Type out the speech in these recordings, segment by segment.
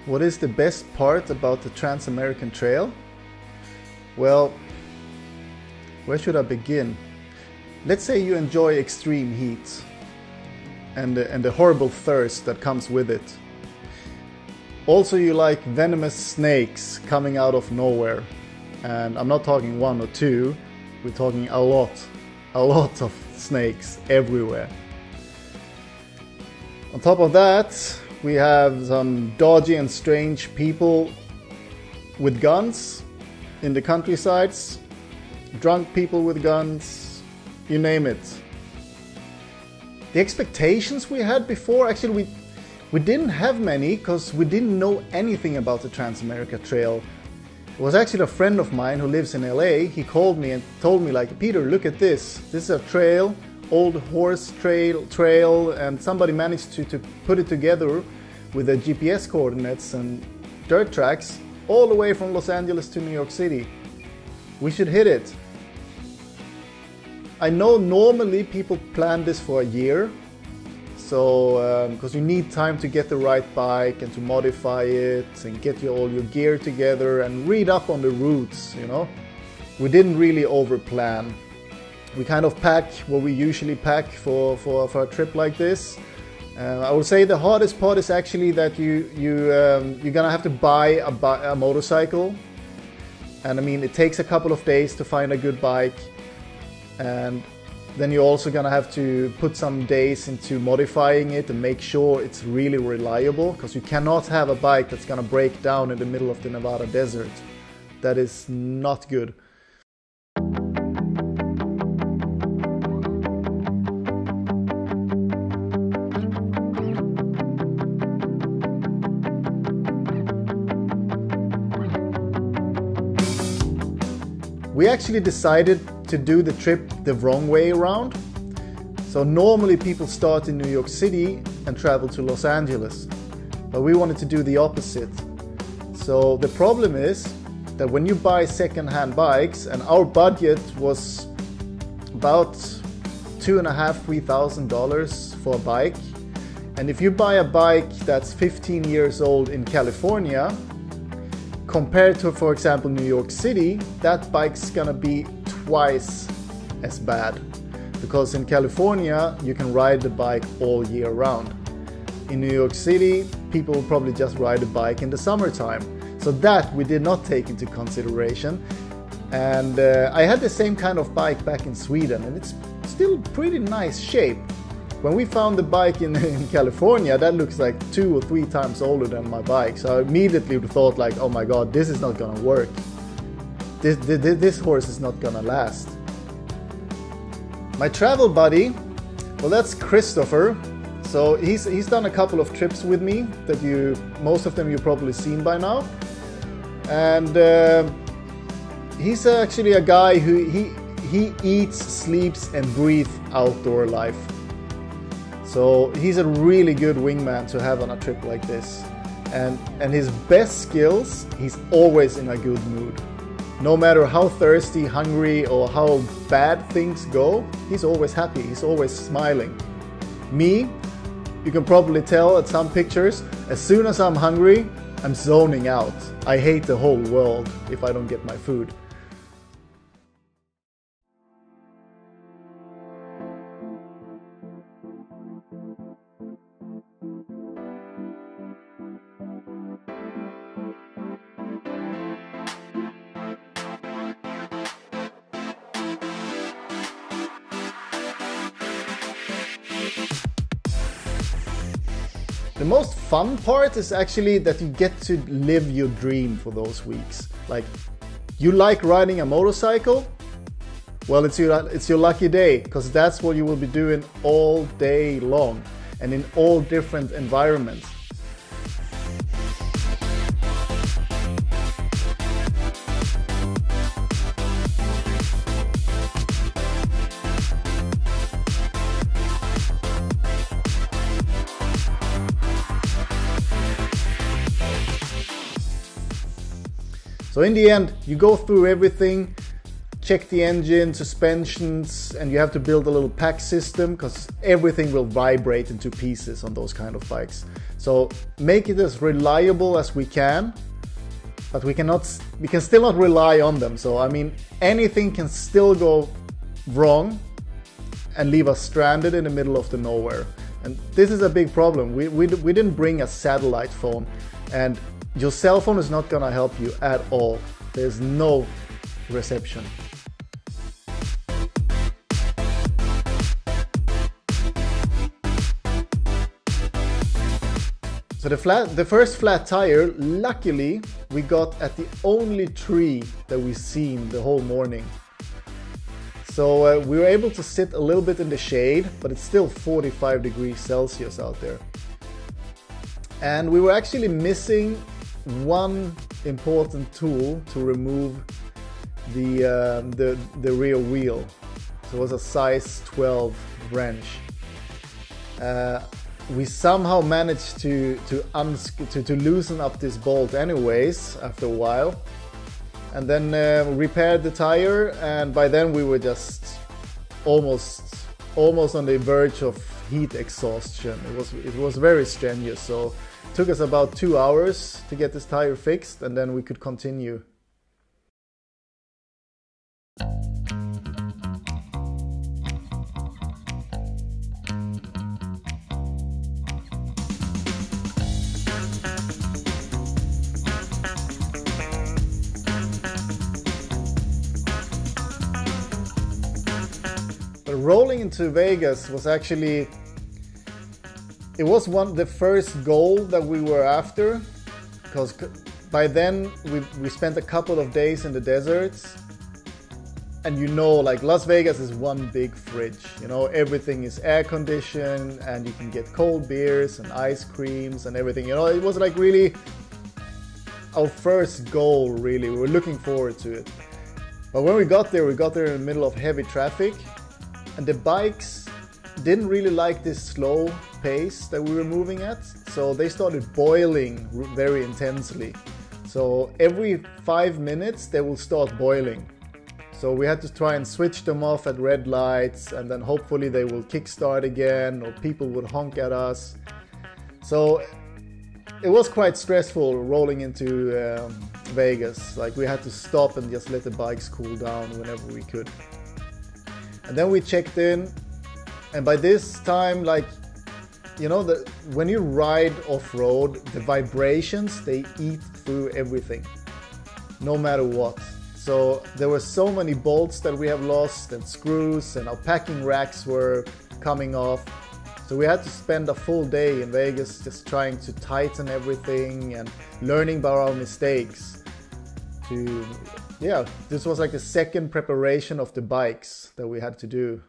What is the best part about the Trans-American Trail? Well, where should I begin? Let's say you enjoy extreme heat and the horrible thirst that comes with it. Also, you like venomous snakes coming out of nowhere. And I'm not talking one or two, we're talking a lot of snakes everywhere. On top of that, we have some dodgy and strange people with guns in the countrysides, drunk people with guns, you name it. The expectations we had before, actually we didn't have many because we didn't know anything about the Trans-America Trail. It was actually a friend of mine who lives in LA. He called me and told me, like, Peter, look at this. This is a trail, old horse trail, and somebody managed to put it together with the GPS coordinates and dirt tracks all the way from Los Angeles to New York City. We should hit it. I know normally people plan this for a year, so because you need time to get the right bike and to modify it and get all your gear together and read up on the routes, you know. We didn't really over plan. We kind of pack what we usually pack for a trip like this. I would say the hardest part is actually that you're gonna have to buy a motorcycle, and I mean it takes a couple of days to find a good bike, and then you're also gonna have to put some days into modifying it and make sure it's really reliable, because you cannot have a bike that's gonna break down in the middle of the Nevada desert. That is not good. We actually decided to do the trip the wrong way around. So normally people start in New York City and travel to Los Angeles, but we wanted to do the opposite. So the problem is that when you buy second-hand bikes, and our budget was about $2,500–3,000 for a bike, and if you buy a bike that's 15 years old in California, compared to, for example, New York City, that bike's gonna be twice as bad. Because in California, you can ride the bike all year round. In New York City, people will probably just ride a bike in the summertime. So that we did not take into consideration. And I had the same kind of bike back in Sweden, and it's still pretty nice shape. When we found the bike in California, that looks like 2 or 3 times older than my bike. So I immediately thought, like, oh my god, this is not gonna work. This horse is not gonna last. My travel buddy, well, that's Christopher. So he's done a couple of trips with me that most of them you've probably seen by now. And he's actually a guy who he eats, sleeps and breathes outdoor life. So he's a really good wingman to have on a trip like this. And his best skills, he's always in a good mood. No matter how thirsty, hungry or how bad things go, he's always happy, he's always smiling. Me, you can probably tell at some pictures, as soon as I'm hungry, I'm zoning out. I hate the whole world if I don't get my food. The most fun part is actually that you get to live your dream for those weeks. Like, you like riding a motorcycle? Well, it's your lucky day, because that's what you will be doing all day long and in all different environments. So in the end, you go through everything, check the engine, suspensions, and you have to build a little pack system because everything will vibrate into pieces on those kind of bikes. So make it as reliable as we can, but we can still not rely on them. So I mean, anything can still go wrong and leave us stranded in the middle of the nowhere. And this is a big problem. We didn't bring a satellite phone, and your cell phone is not gonna help you at all. There's no reception. So the first flat tire, luckily, we got at the only tree that we've seen the whole morning. So we were able to sit a little bit in the shade, but it's still 45 degrees Celsius out there. And we were actually missing one important tool to remove the rear wheel. So it was a size 12 wrench. We somehow managed to loosen up this bolt anyways after a while, and then repaired the tire, and by then we were just almost on the verge of heat exhaustion. It was very strenuous, so it took us about 2 hours to get this tire fixed, and then we could continue. Rolling into Vegas was actually, it was the first goal that we were after, because by then we spent a couple of days in the deserts, and you know, like Las Vegas is one big fridge, you know, everything is air conditioned and you can get cold beers and ice creams and everything, you know. It was like really our first goal, really. We were looking forward to it. But when we got there in the middle of heavy traffic, and the bikes didn't really like this slow pace that we were moving at, so they started boiling very intensely. So every 5 minutes they will start boiling. So we had to try and switch them off at red lights, and then hopefully they will kickstart again, or people would honk at us. So it was quite stressful rolling into Vegas. Like, we had to stop and just let the bikes cool down whenever we could. And then we checked in, and by this time, like, you know, when you ride off-road, the vibrations, they eat through everything, no matter what. So there were so many bolts that we have lost, and screws, and our packing racks were coming off. So we had to spend a full day in Vegas just trying to tighten everything and learning about our mistakes. Yeah, this was like the second preparation of the bikes that we had to do.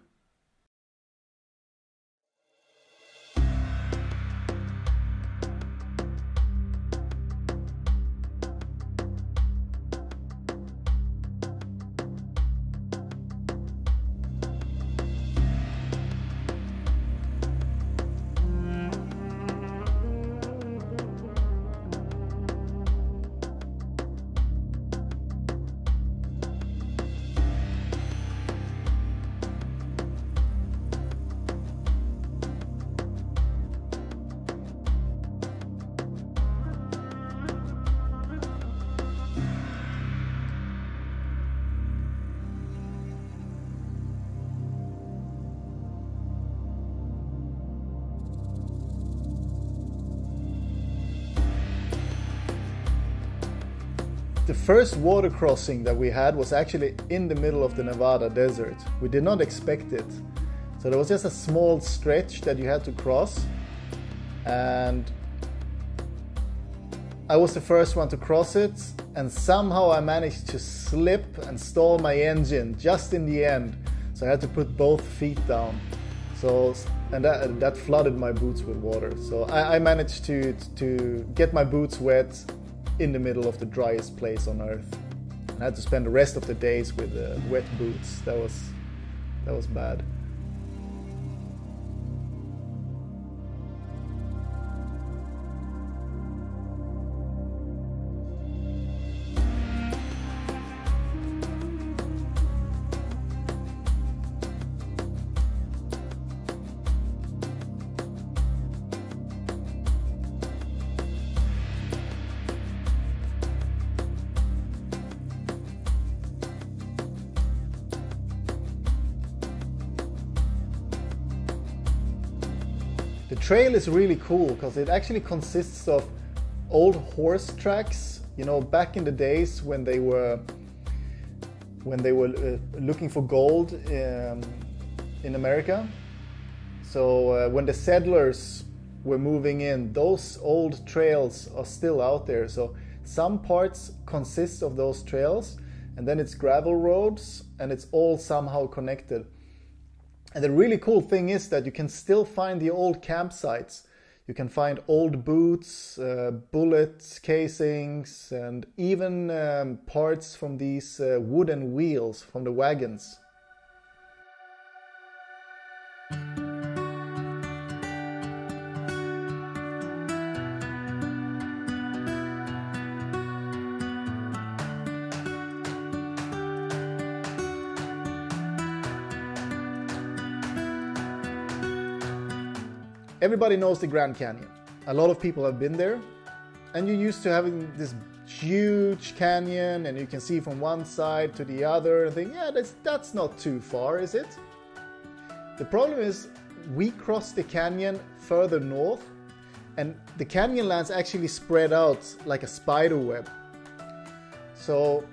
The first water crossing that we had was actually in the middle of the Nevada desert. We did not expect it. So there was just a small stretch that you had to cross, and I was the first one to cross it, and somehow I managed to slip and stall my engine just in the end. So I had to put both feet down. And that flooded my boots with water. So I managed to get my boots wet in the middle of the driest place on earth. I had to spend the rest of the days with wet boots. That was bad. The trail is really cool because it actually consists of old horse tracks. You know, back in the days when they were looking for gold in America. So when the settlers were moving in, those old trails are still out there. So some parts consist of those trails, and then it's gravel roads, and it's all somehow connected. And the really cool thing is that you can still find the old campsites. You can find old boots, bullet casings, and even parts from these wooden wheels from the wagons. Everybody knows the Grand Canyon. A lot of people have been there, and you're used to having this huge canyon and you can see from one side to the other and think, yeah, that's not too far, is it? The problem is we crossed the canyon further north, and the canyon lands actually spread out like a spider web. So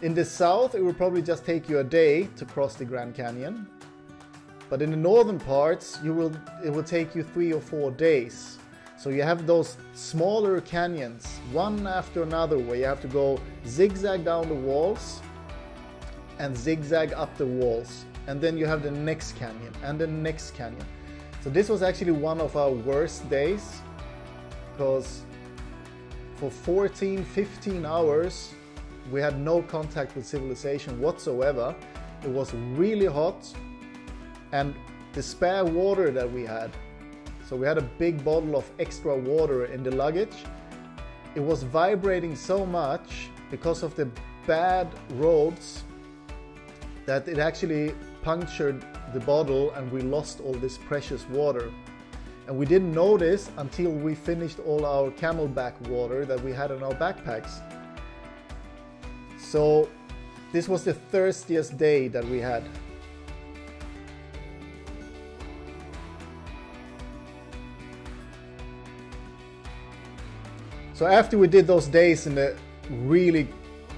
in the south, it will probably just take you a day to cross the Grand Canyon. But in the northern parts, it will take you 3 or 4 days. So you have those smaller canyons, one after another, where you have to go zigzag down the walls and zigzag up the walls. And then you have the next canyon and the next canyon. So this was actually one of our worst days, because for 14, 15 hours, we had no contact with civilization whatsoever. It was really hot. And the spare water that we had, so we had a big bottle of extra water in the luggage, it was vibrating so much because of the bad roads that it actually punctured the bottle and we lost all this precious water. And we didn't notice until we finished all our camelback water that we had in our backpacks. So this was the thirstiest day that we had. So after we did those days in the really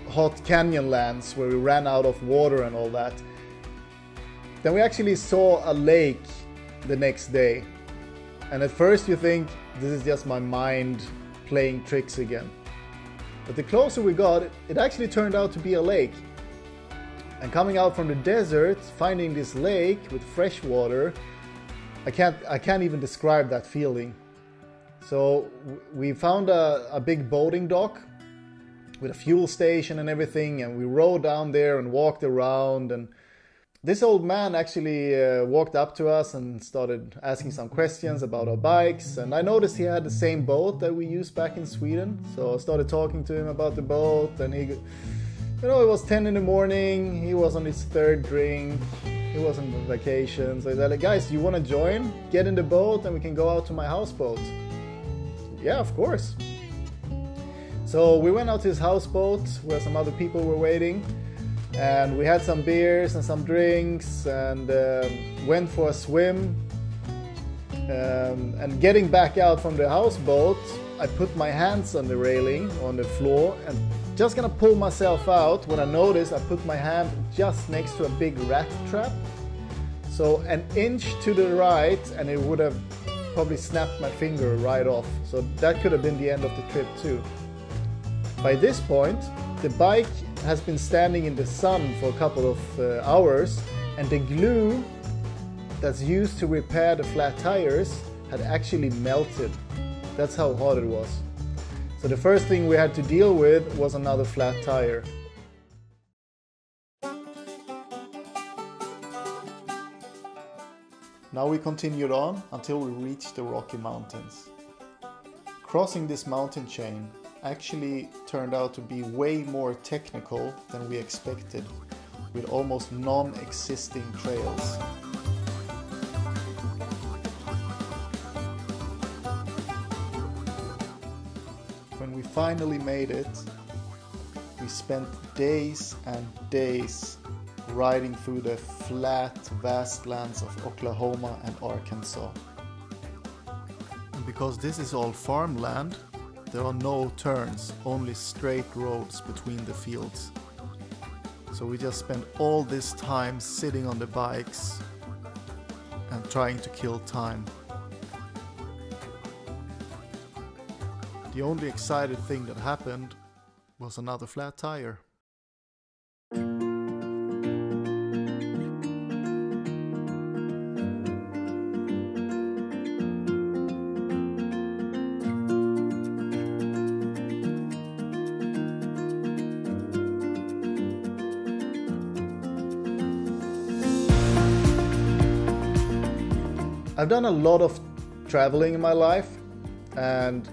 hot canyon lands where we ran out of water and all that, then we actually saw a lake the next day. And at first you think, this is just my mind playing tricks again. But the closer we got, it actually turned out to be a lake. And coming out from the desert, finding this lake with fresh water, I can't even describe that feeling. So we found a big boating dock with a fuel station and everything, and we rode down there and walked around, and this old man actually walked up to us and started asking some questions about our bikes, and I noticed he had the same boat that we used back in Sweden. So I started talking to him about the boat, and it was 10 in the morning, he was on his third drink, he was on vacation, so I said, guys, do you want to join? Get in the boat and we can go out to my houseboat. Yeah, of course. So we went out to his houseboat where some other people were waiting, and we had some beers and some drinks and went for a swim. And getting back out from the houseboat, I put my hands on the railing on the floor and just gonna pull myself out when I noticed I put my hand just next to a big rat trap. So an inch to the right and it would have probably snapped my finger right off. So that could have been the end of the trip too. By this point, the bike has been standing in the sun for a couple of hours, and the glue that's used to repair the flat tires had actually melted. That's how hot it was. So the first thing we had to deal with was another flat tire. Now we continued on until we reached the Rocky Mountains. Crossing this mountain chain actually turned out to be way more technical than we expected, with almost non-existing trails. When we finally made it, we spent days and days riding through the flat, vast lands of Oklahoma and Arkansas. because this is all farmland, there are no turns, only straight roads between the fields. So we just spend all this time sitting on the bikes and trying to kill time. The only exciting thing that happened was another flat tire. I've done a lot of traveling in my life, and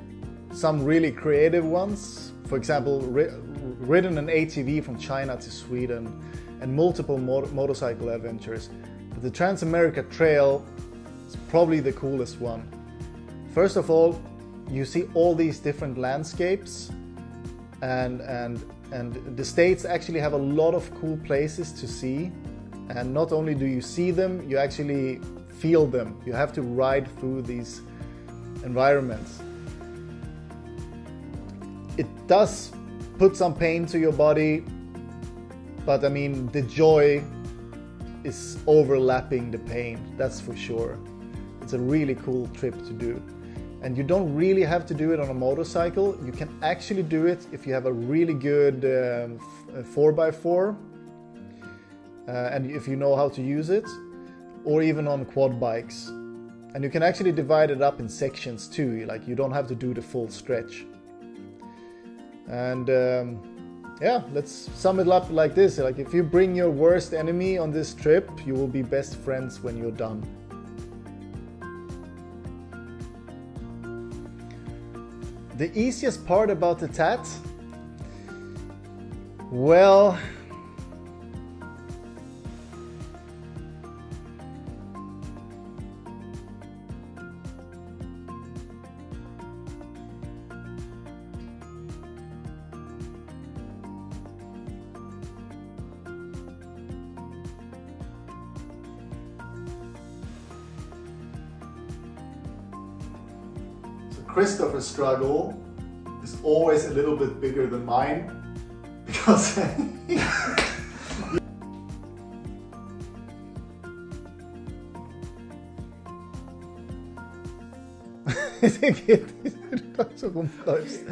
some really creative ones. For example, ridden an ATV from China to Sweden, and multiple motorcycle adventures. But the Trans-America Trail is probably the coolest one. First of all, you see all these different landscapes, and the States actually have a lot of cool places to see. And not only do you see them, you actually feel them. You have to ride through these environments. It does put some pain to your body, but I mean, the joy is overlapping the pain, that's for sure. It's a really cool trip to do. And you don't really have to do it on a motorcycle. You can actually do it if you have a really good 4x4 and if you know how to use it, or even on quad bikes. And you can actually divide it up in sections too, like you don't have to do the full stretch. And yeah, let's sum it up like this. Like, if you bring your worst enemy on this trip, you will be best friends when you're done. The easiest part about the TAT? Well, Christopher's struggle is always a little bit bigger than mine, because I think it so complex.